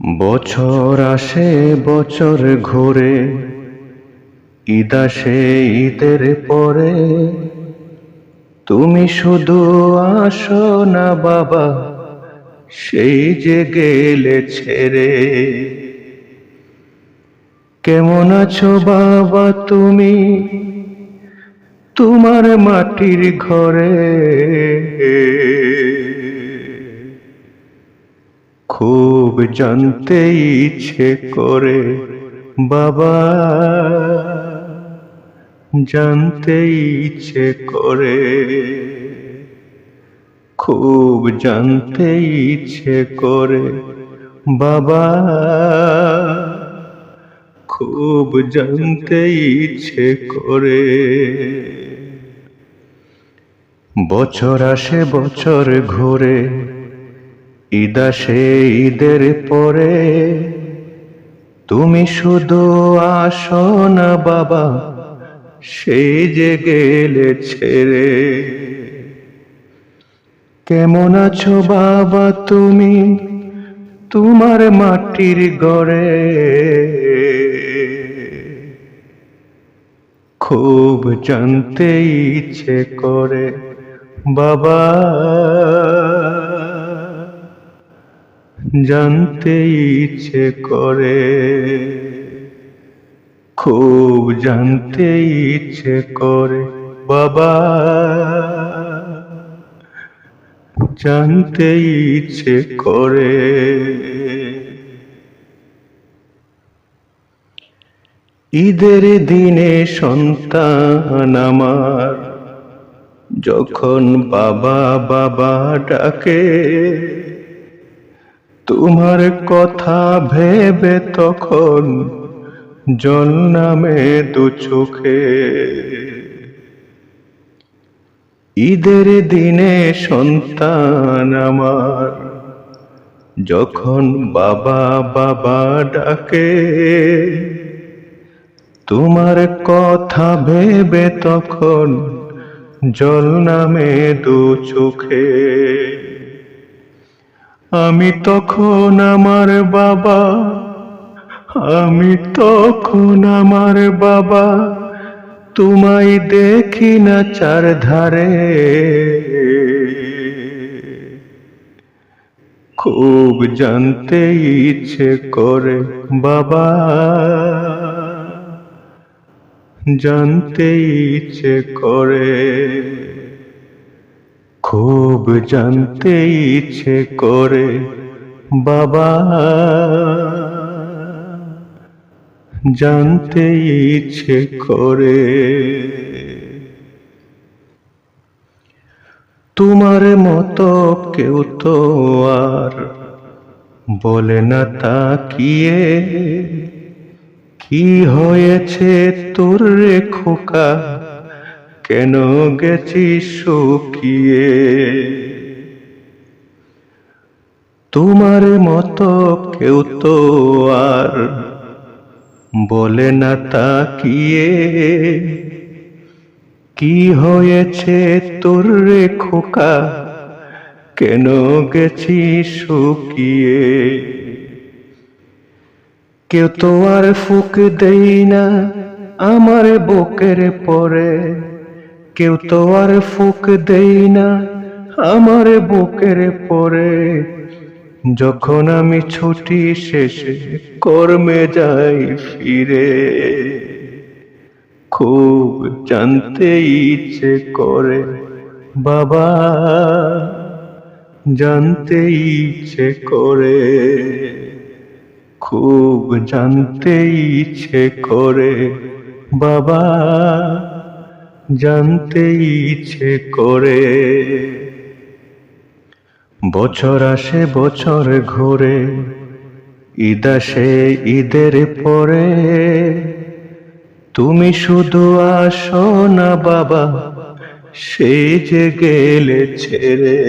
বছর আসে বছর ঘোরে, ঈদ আসে ঈদের পরে, তুমি শুধু আসো না বাবা, সেই যে গেলে ছেড়ে। কেমন আছো বাবা তুমি, তোমার মাটির ঘরে? খুব জানতে ইচ্ছে করে বাবা, জানতে ইচ্ছে করে, খুব জানতে ইচ্ছে করে বাবা, খুব জানতে ইচ্ছে করে। বছর আসে বছর ঘোরে, ঈদ আসে ঈদের পরে, তুমি শুধু আসো না বাবা, সেই যে গেলে ছেড়ে। কেমন আছো বাবা তুমি, তোমার মাটির ঘরে? খুব জানতে ইচ্ছে করে বাবা, জানতে ইচ্ছে করে, খুব জানতে ইচ্ছে করে বাবা, জানতে ইচ্ছে করে। ঈদের দিনে সন্তান আমার যখন বাবা বাবা ডাকে, তোমার কথা ভেবে তখন জল নামে দু চোখে। ঈদের দিনে সন্তান আমার যখন বাবা বাবা ডাকে, তোমার কথা ভেবে তখন জল নামে দু চোখে। আমি তখন আমার বাবা, আমি তখন আমার বাবা, তোমায় দেখি না চারধারে। খুব জানতে ইচ্ছে করে বাবা, জানতে ইচ্ছে করে, খুব জানতে ইচ্ছে করে বাবা, জানতে ইচ্ছে করে। তোমার মতো কেউ তো আর বলে না তাকিয়ে, কি হয়েছে তোর রে খোকা, কেন গেছিস শুকিয়ে? তোমার মতো কেউ তো আর বলে না তাকিয়ে, কি হয়েছে তোর রে খোকা, কেন গেছিস শুকিয়ে? কেউ তো আর ফুক দেই না আমার বুকের পরে, কেউ তো আর ফুক দেই না আমার বুকের পরে, যখন আমি ছুটি শেষে কর্মে যাই ফিরে। খুব জানতে ইচ্ছে করে বাবা, জানতে ইচ্ছে করে, খুব জানতে ইচ্ছে করে বাবা, জানতে ইচ্ছে করে। বছর আসে বছর ঘোরে, ঈদ আসে ঈদের পরে, তুমি শুধু আসো না বাবা, সেই যে গেলে ছেড়ে।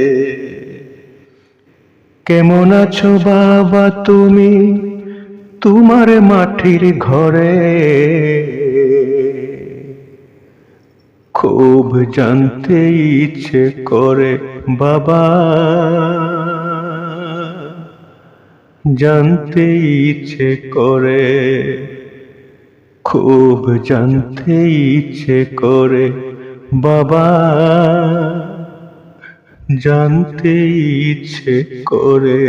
কেমন আছো বাবা তুমি, তোমার মাটির ঘরে? খুব জানতে ইচ্ছে করে বাবা, জানতে ইচ্ছে করে, খুব জানতে ইচ্ছে করে বাবা, জানতে ইচ্ছে করে।